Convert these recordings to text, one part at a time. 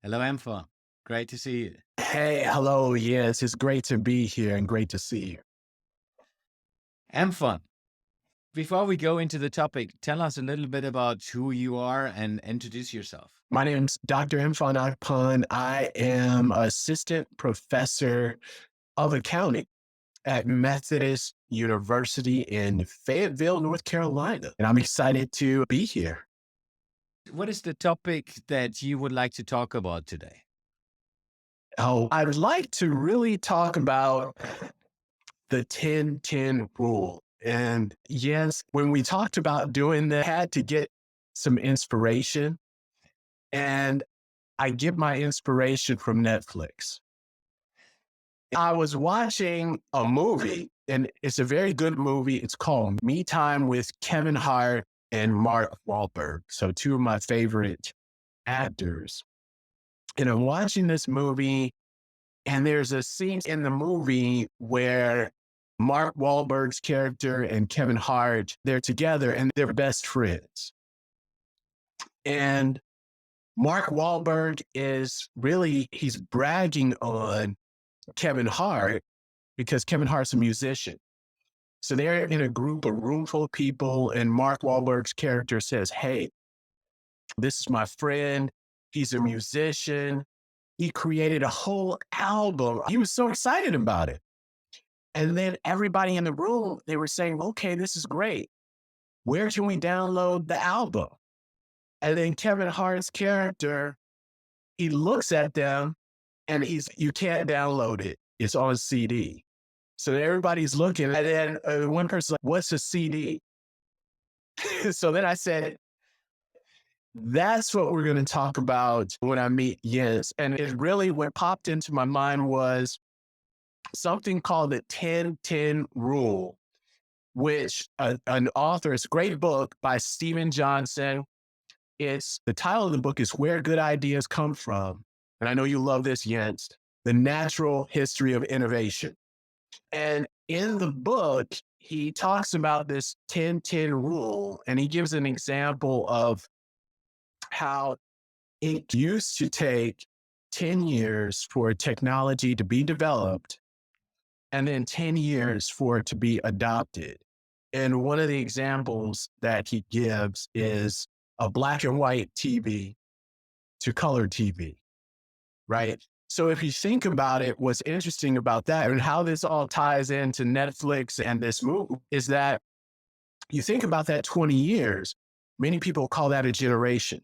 Hello, Mfon. Great to see you. Hey, hello. Yes, it's great to be here and great to see you. Mfon, before we go into the topic, tell us a little bit about who you are and introduce yourself. My name's Dr. Mfon Akpan. I am assistant professor of accounting at Methodist University in Fayetteville, North Carolina. And I'm excited to be here. What is the topic that you would like to talk about today? Oh, I'd like to really talk about the 10-10 rule. And yes, when we talked about doing that, I had to get some inspiration. And I get my inspiration from Netflix. I was watching a movie, and it's a very good movie. It's called Me Time with Kevin Hart and Mark Wahlberg. So, two of my favorite actors. And I'm watching this movie, and there's a scene in the movie where Mark Wahlberg's character and Kevin Hart, they're together and they're best friends. And Mark Wahlberg he's bragging on Kevin Hart because Kevin Hart's a musician. So they're in a group, a room full of people, and Mark Wahlberg's character says, "Hey, this is my friend. He's a musician. He created a whole album." He was so excited about it. And then everybody in the room, they were saying, "Okay, this is great. Where can we download the album?" And then Kevin Hart's character, he looks at them and "You can't download it. It's on CD." So everybody's looking, and then one person's like, "What's a CD?" So then I said, "That's what we're going to talk about when I meet Jens." And it really, what popped into my mind was something called the 10-10 rule, which an author, it's a great book by Stephen Johnson. The title of the book is Where Good Ideas Come From. And I know you love this, Jens, The Natural History of Innovation. And in the book, he talks about this 10-10 rule, and he gives an example of how it used to take 10 years for technology to be developed and then 10 years for it to be adopted. And one of the examples that he gives is a black and white TV to color TV, right? So if you think about it, what's interesting about that and how this all ties into Netflix and this movie is that you think about that 20 years, many people call that a generation.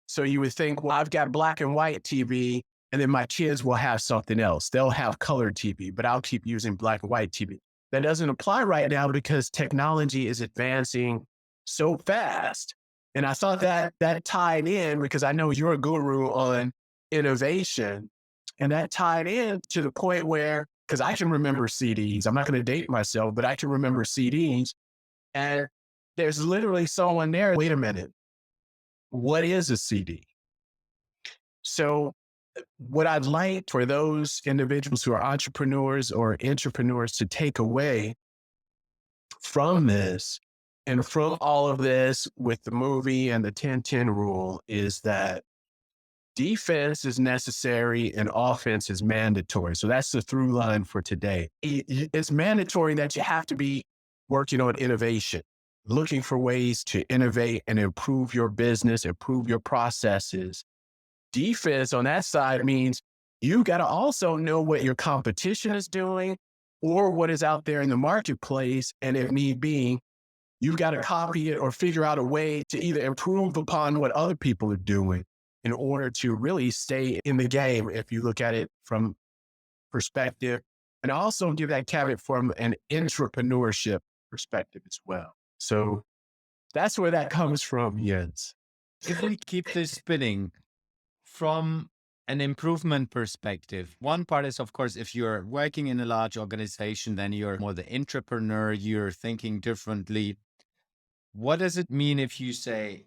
So you would think, well, I've got black and white TV, and then my kids will have something else. They'll have color TV, but I'll keep using black and white TV. That doesn't apply right now because technology is advancing so fast. And I thought that tied in because I know you're a guru on innovation. And that tied in to the point where, because I can remember CDs, I'm not going to date myself, but I can remember CDs. And there's literally someone there. Wait a minute. What is a CD? So, what I'd like for those individuals who are entrepreneurs or entrepreneurs to take away from this and from all of this with the movie and the 10-10 rule is that defense is necessary and offense is mandatory. So that's the through line for today. It's mandatory that you have to be working on innovation, looking for ways to innovate and improve your business, improve your processes. Defense on that side means you got to also know what your competition is doing or what is out there in the marketplace. And if need be, you've got to copy it or figure out a way to either improve upon what other people are doing in order to really stay in the game if you look at it from perspective. And also give that caveat from an entrepreneurship perspective as well. So that's where that comes from, Jens. If we keep this spinning from an improvement perspective, one part is, of course, if you're working in a large organization, then you're more the entrepreneur, you're thinking differently. What does it mean if you say,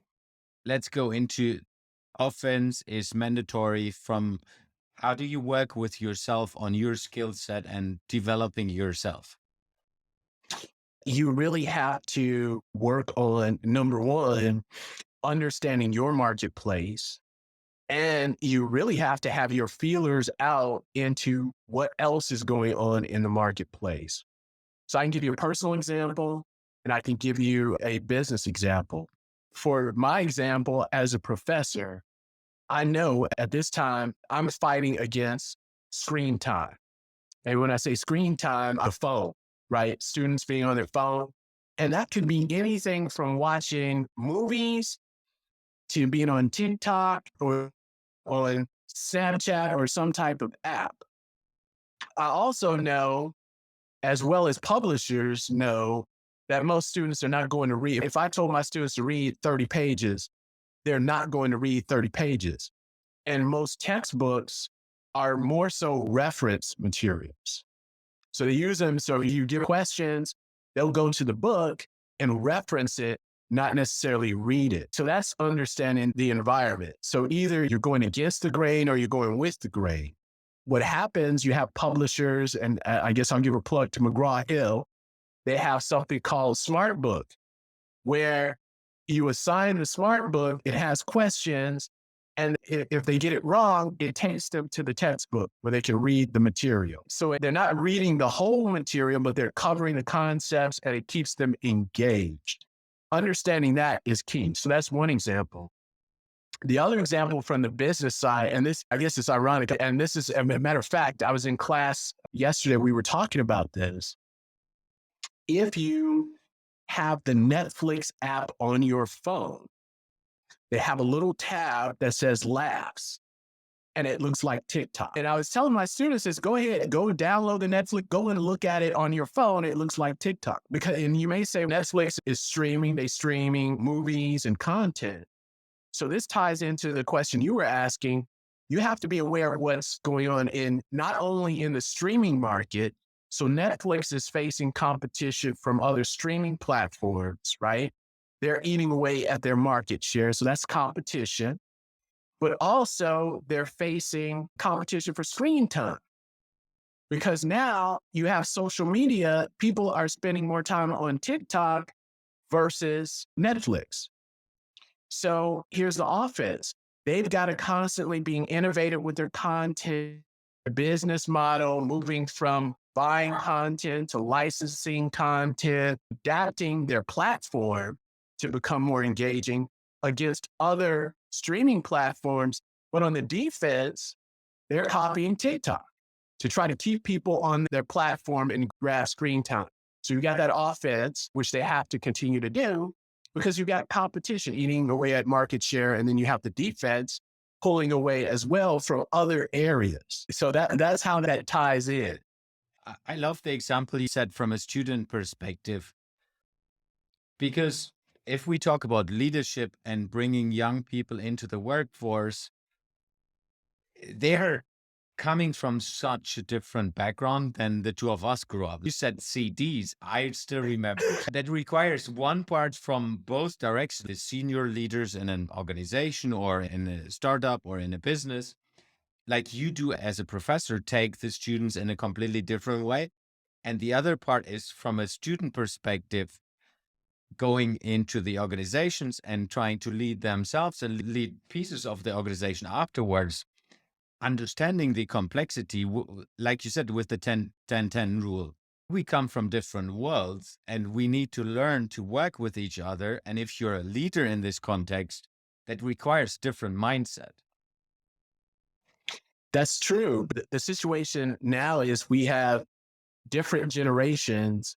let's go into offense is mandatory from how do you work with yourself on your skill set and developing yourself? You really have to work on number one, understanding your marketplace. And you really have to have your feelers out into what else is going on in the marketplace. So I can give you a personal example and I can give you a business example. For my example, as a professor, I know at this time I'm fighting against screen time. And when I say screen time, a phone, right? Students being on their phone. And that could be anything from watching movies to being on TikTok or on Snapchat or some type of app. I also know, as well as publishers know, that most students are not going to read. If I told my students to read 30 pages, they're not going to read 30 pages. And most textbooks are more so reference materials. So they use them. So you give questions, they'll go to the book and reference it, not necessarily read it. So that's understanding the environment. So either you're going against the grain or you're going with the grain. What happens, you have publishers, and I guess I'll give a plug to McGraw-Hill. They have something called Smart Book, where you assign the Smart Book, it has questions, and if they get it wrong, it takes them to the textbook where they can read the material. So they're not reading the whole material, but they're covering the concepts and it keeps them engaged. Understanding that is key. So that's one example. The other example from the business side, and this, I guess it's ironic, and this is, a matter of fact, I was in class yesterday, we were talking about this. If you have the Netflix app on your phone, they have a little tab that says laughs and it looks like TikTok. And I was telling my students is go ahead, go download the Netflix, go and look at it on your phone. It looks like TikTok. Because, and you may say Netflix is streaming, they streaming movies and content. So this ties into the question you were asking. You have to be aware of what's going on in not only in the streaming market. So Netflix is facing competition from other streaming platforms, right? They're eating away at their market share. So that's competition. But also they're facing competition for screen time. Because now you have social media, people are spending more time on TikTok versus Netflix. So here's the offense. They've got to constantly being innovative with their content, their business model, moving from buying content to licensing content, adapting their platform to become more engaging against other streaming platforms. But on the defense, they're copying TikTok to try to keep people on their platform and grab screen time. So you got that offense, which they have to continue to do because you got competition eating away at market share. And then you have the defense pulling away as well from other areas. So that's how that ties in. I love the example you said from a student perspective, because if we talk about leadership and bringing young people into the workforce, they're coming from such a different background than the two of us grew up. You said CDs. I still remember that requires one part from both directions. The senior leaders in an organization or in a startup or in a business, like you do as a professor, take the students in a completely different way. And the other part is from a student perspective, going into the organizations and trying to lead themselves and lead pieces of the organization afterwards, understanding the complexity, like you said, with the 10-10-10 rule. We come from different worlds and we need to learn to work with each other. And if you're a leader in this context, that requires different mindset. That's true. The situation now is we have different generations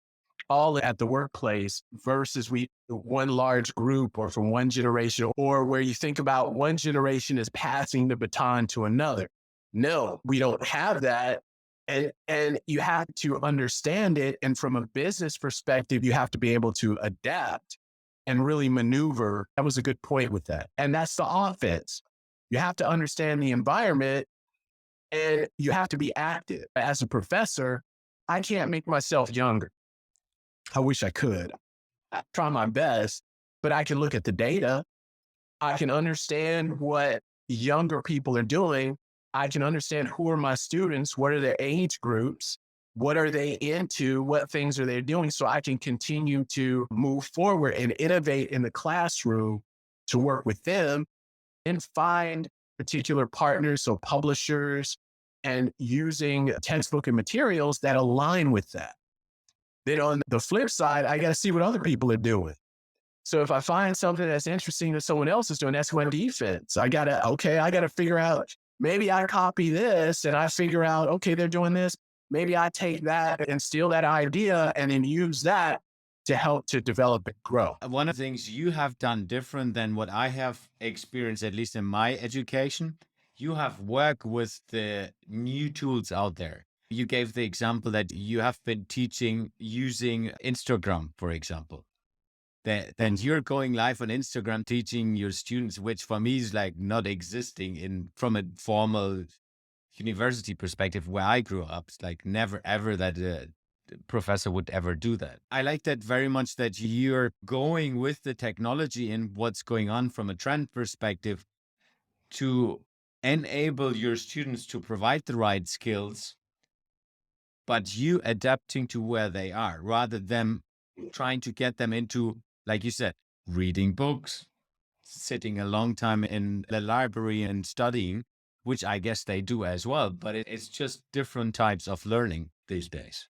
all at the workplace versus one large group or from one generation, or where you think about one generation is passing the baton to another. No, we don't have that. And you have to understand it. And from a business perspective, you have to be able to adapt and really maneuver. That was a good point with that. And that's the offense. You have to understand the environment and you have to be active. As a professor, I can't make myself younger. I wish I could. I try my best, but I can look at the data. I can understand what younger people are doing. I can understand who are my students, what are their age groups, what are they into, what things are they doing, so I can continue to move forward and innovate in the classroom to work with them and find particular partners, so publishers, and using textbook and materials that align with that. Then on the flip side, I got to see what other people are doing. So if I find something that's interesting that someone else is doing, that's my defense. I gotta figure out, maybe I copy this and I figure out, okay, they're doing this. Maybe I take that and steal that idea and then use that to help to develop and grow. One of the things you have done different than what I have experienced, at least in my education, you have worked with the new tools out there. You gave the example that you have been teaching using Instagram, for example. Then you're going live on Instagram teaching your students, which for me is like not existing in from a formal university perspective where I grew up. It's like never ever that professor would ever do that. I like that very much that you're going with the technology and what's going on from a trend perspective to enable your students to provide the right skills, but you adapting to where they are rather than trying to get them into, like you said, reading books, sitting a long time in the library and studying, which I guess they do as well, but it's just different types of learning these days.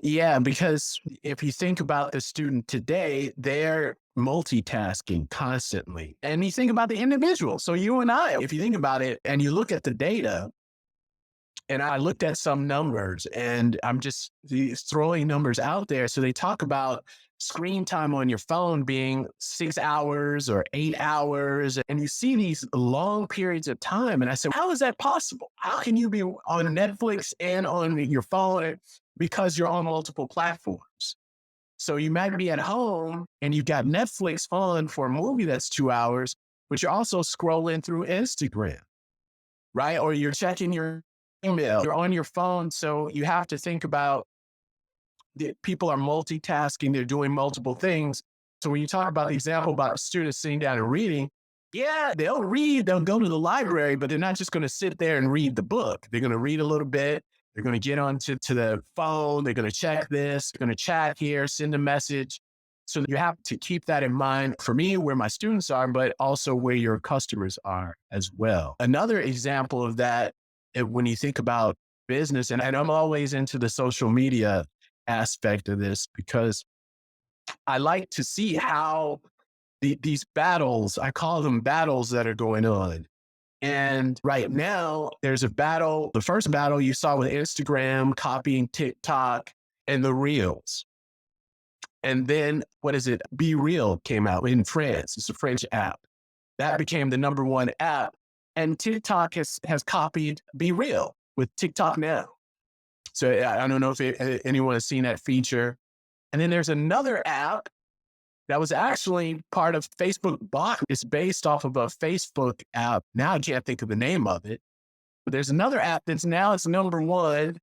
Yeah, because if you think about the student today, they're multitasking constantly. And you think about the individual. So you and I, if you think about it and you look at the data, and I looked at some numbers and I'm just throwing numbers out there. So they talk about screen time on your phone being 6 hours or 8 hours. And you see these long periods of time. And I said, how is that possible? How can you be on Netflix and on your phone? Because you're on multiple platforms. So you might be at home and you've got Netflix on for a movie that's 2 hours, but you're also scrolling through Instagram, right? Or you're checking your email, you're on your phone. So you have to think about that people are multitasking, they're doing multiple things. So when you talk about the example about students sitting down and reading, yeah, they'll read, they'll go to the library, but they're not just going to sit there and read the book. They're going to read a little bit. They're going to get onto the phone. They're going to check this, they're going to chat here, send a message. So you have to keep that in mind for me, where my students are, but also where your customers are as well. Another example of that, when you think about business, and I'm always into the social media aspect of this because I like to see how these battles, I call them battles that are going on. And right now, there's a battle. The first battle you saw with Instagram copying TikTok and the Reels. And then, what is it? Be Real came out in France. It's a French app. That became the number one app. And TikTok has copied Be Real with TikTok Now. So I don't know if anyone has seen that feature. And then there's another app that was actually part of Facebook Bot. It's based off of a Facebook app. Now I can't think of the name of it. But there's another app that's now it's number one.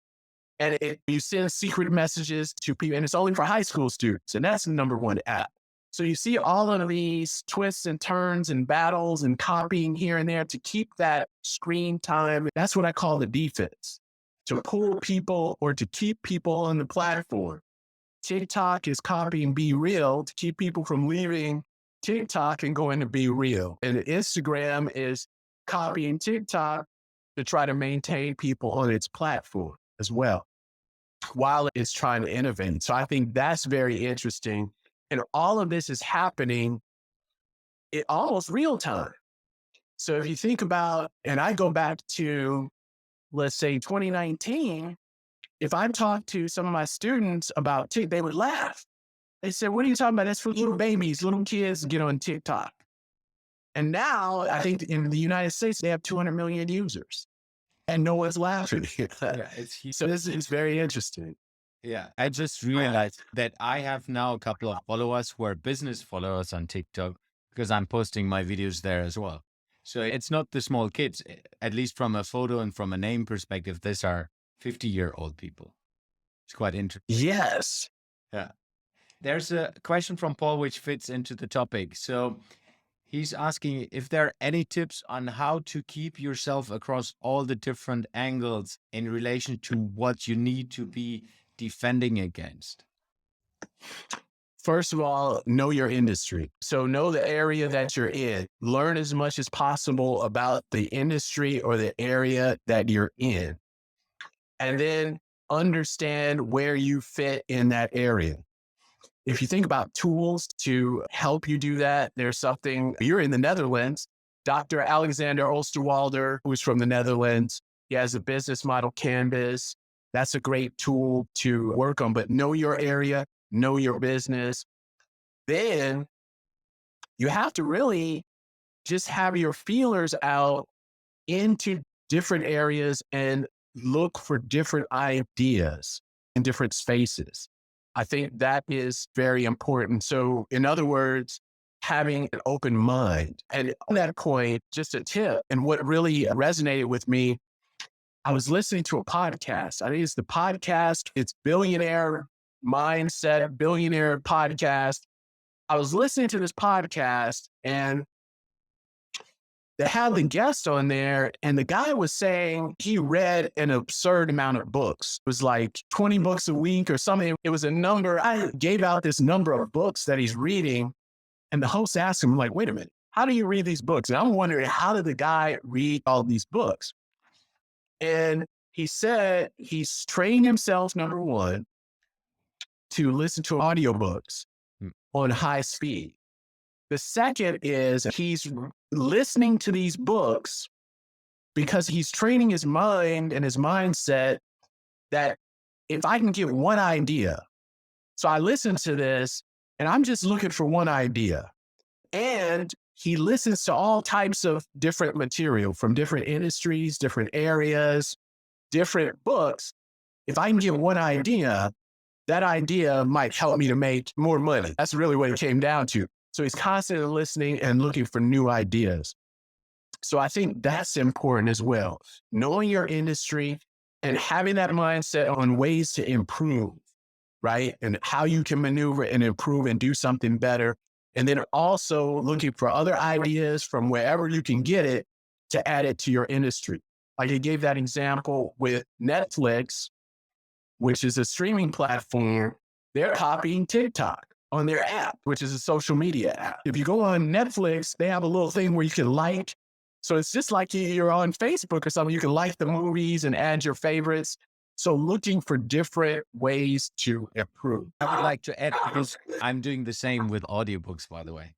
And you send secret messages to people, and it's only for high school students. And that's the number one app. So you see all of these twists and turns and battles and copying here and there to keep that screen time. That's what I call the defense, to pull people or to keep people on the platform. TikTok is copying Be Real to keep people from leaving TikTok and going to Be Real. And Instagram is copying TikTok to try to maintain people on its platform as well, while it's trying to innovate. So I think that's very interesting. And all of this is happening in almost real time. So if you think about, and I go back to, let's say 2019, if I talked to some of my students about TikTok, they would laugh. They said, what are you talking about? That's for little babies, little kids get on TikTok. And now I think in the United States, they have 200 million users and no one's laughing. Yeah, So this is very interesting. Yeah, I just realized that I have now a couple of followers who are business followers on TikTok because I'm posting my videos there as well. So it's not the small kids, at least from a photo and from a name perspective, these are 50-year-old people. It's quite interesting. Yes. Yeah. There's a question from Paul which fits into the topic. So he's asking if there are any tips on how to keep yourself across all the different angles in relation to what you need to be defending against. First of all, know your industry. So know the area that you're in. Learn as much as possible about the industry or the area that you're in. And then understand where you fit in that area. If you think about tools to help you do that, there's something, you're in the Netherlands. Dr. Alexander Oosterwalder, who's from the Netherlands, he has a business model canvas. That's a great tool to work on, but know your area, know your business. Then you have to really just have your feelers out into different areas and look for different ideas in different spaces. I think that is very important. So, in other words, having an open mind. And on that point, just a tip, and what really resonated with me, I was listening to a podcast. I think it's the podcast, it's Billionaire Mindset, Billionaire Podcast. I was listening to this podcast and they had the guest on there, and the guy was saying he read an absurd amount of books. It was like 20 books a week or something. It was a number. I gave out this number of books that he's reading, and the host asked him, like, wait a minute, how do you read these books? And I'm wondering, how did the guy read all these books? And he said he's trained himself, number one, to listen to audiobooks Mm. on high speed. The second is he's listening to these books because he's training his mind and his mindset that if I can get one idea, so I listen to this and I'm just looking for one idea. And he listens to all types of different material from different industries, different areas, different books. If I can get one idea, that idea might help me to make more money. That's really what it came down to. So he's constantly listening and looking for new ideas. So I think that's important as well. Knowing your industry and having that mindset on ways to improve, right? And how you can maneuver and improve and do something better. And then also looking for other ideas from wherever you can get it to add it to your industry. Like I gave that example with Netflix, which is a streaming platform. They're copying TikTok on their app, which is a social media app. If you go on Netflix, they have a little thing where you can like. So it's just like you're on Facebook or something. You can like the movies and add your favorites. So looking for different ways to improve. I would like to add, because I'm doing the same with audiobooks, by the way.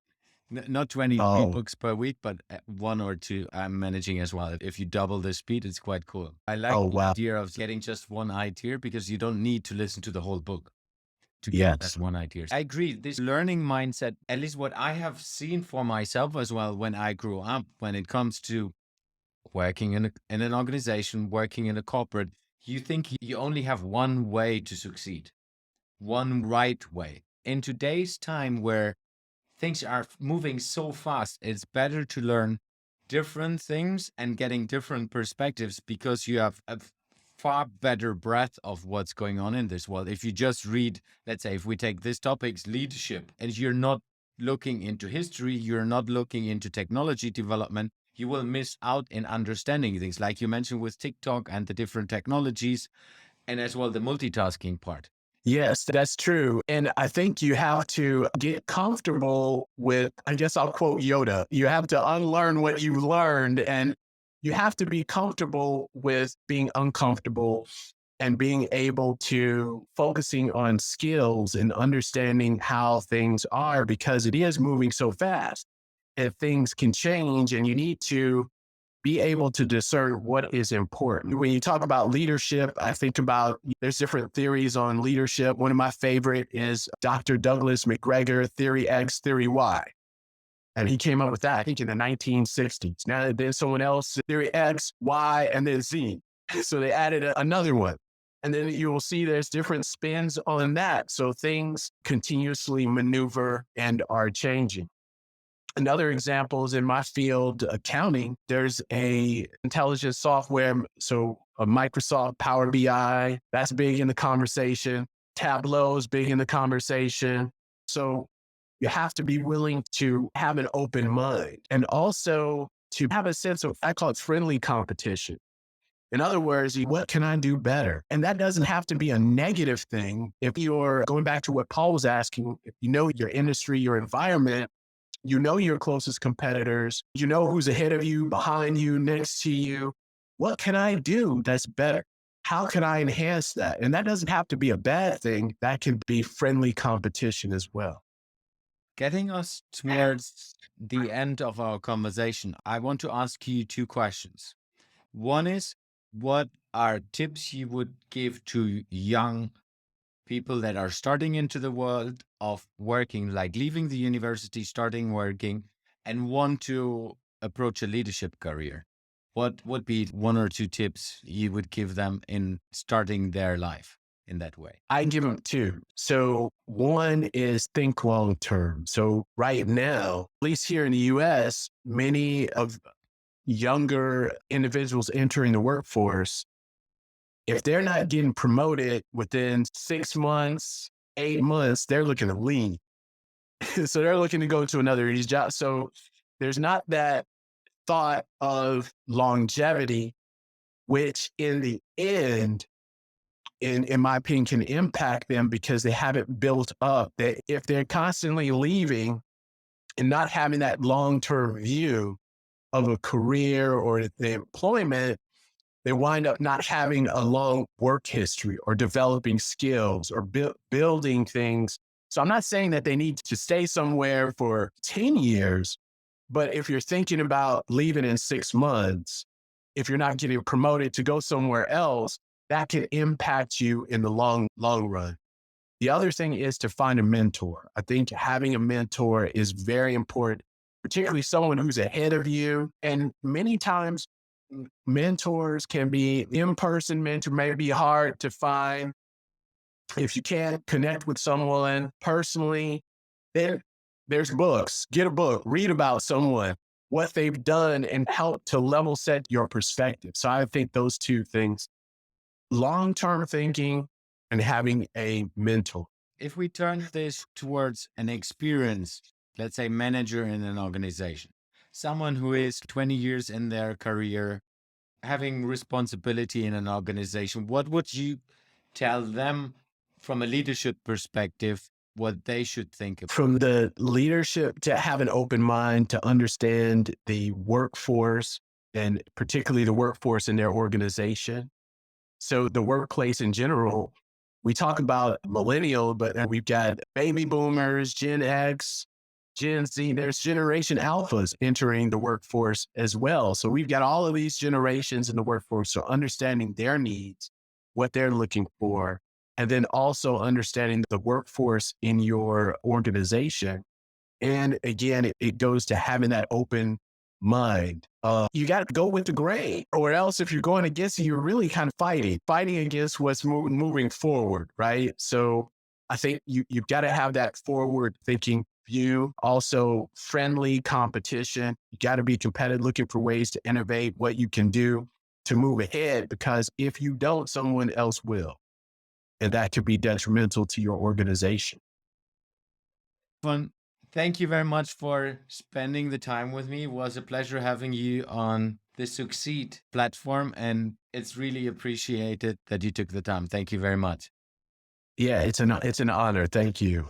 Not 23 Oh, books per week, but one or two I'm managing as well. If you double the speed, it's quite cool. I like oh, the wow. idea of getting just one idea because you don't need to listen to the whole book to get Yes. that one idea. I agree. This learning mindset, at least what I have seen for myself as well when I grew up, when it comes to working in an organization, working in a corporate, you think you only have one way to succeed, one right way. In today's time where things are moving so fast, it's better to learn different things and getting different perspectives because you have a far better breadth of what's going on in this world. If you just read, let's say, if we take this topic's leadership, and you're not looking into history, you're not looking into technology development, you will miss out in understanding things like you mentioned with TikTok and the different technologies, and as well the multitasking part. Yes, that's true. And I think you have to get comfortable with, I guess I'll quote Yoda, you have to unlearn what you learned, and you have to be comfortable with being uncomfortable and being able to focusing on skills and understanding how things are because it is moving so fast and things can change and you need to be able to discern what is important. When you talk about leadership, I think about there's different theories on leadership. One of my favorite is Dr. Douglas McGregor, Theory X, Theory Y. And he came up with that, I think, in the 1960s. Now there's someone else, Theory X, Y, and then Z. So they added another one. And then you will see there's different spins on that. So things continuously maneuver and are changing. Another example is in my field, accounting. There's a intelligence software, so a Microsoft Power BI, that's big in the conversation. Tableau is big in the conversation. So you have to be willing to have an open mind and also to have a sense of, I call it friendly competition. In other words, what can I do better? And that doesn't have to be a negative thing. If you're going back to what Paul was asking, if you know your industry, your environment, you know your closest competitors, you know who's ahead of you, behind you, next to you. What can I do that's better? How can I enhance that? And that doesn't have to be a bad thing. That can be friendly competition as well. Getting us towards the end of our conversation, I want to ask you two questions. One is, what are tips you would give to young people that are starting into the world of working, like leaving the university, starting working, and want to approach a leadership career? What would be one or two tips you would give them in starting their life in that way? I give them two. So one is think long term. So right now, at least here in the US, many of younger individuals entering the workforce, if they're not getting promoted within 6 months, 8 months, they're looking to leave. So they're looking to go to another of these jobs. So there's not that thought of longevity, which in the end, in my opinion, can impact them because they haven't built up. That if they're constantly leaving and not having that long term view of a career or the employment, they wind up not having a long work history or developing skills or building things. So I'm not saying that they need to stay somewhere for 10 years, but if you're thinking about leaving in 6 months, if you're not getting promoted to go somewhere else, that can impact you in the long run. The other thing is to find a mentor. I think having a mentor is very important, particularly someone who's ahead of you. And many times, mentors can be in-person mentor, may be hard to find. If you can't connect with someone personally, then there's books. Get a book, read about someone, what they've done, and help to level set your perspective. So I think those two things, long-term thinking and having a mentor. If we turn this towards an experienced, let's say, manager in an organization, someone who is 20 years in their career, having responsibility in an organization, what would you tell them from a leadership perspective what they should think about? From the leadership to have an open mind to understand the workforce and particularly the workforce in their organization. So the workplace in general, we talk about millennial, but we've got baby boomers, Gen X, Gen Z. There's generation alphas entering the workforce as well. So we've got all of these generations in the workforce. So understanding their needs, what they're looking for, and then also understanding the workforce in your organization. And again, it goes to having that open mind. You got to go with the grain, or else if you're going against it, you're really kind of fighting against what's moving forward, right? So I think you've got to have that forward thinking view, also friendly competition. You got to be competitive, looking for ways to innovate what you can do to move ahead, because if you don't, someone else will. And that could be detrimental to your organization. Fun. Thank you very much for spending the time with me. It was a pleasure having you on the Succeed platform, and it's really appreciated that you took the time. Thank you very much. Yeah, it's an honor. Thank you.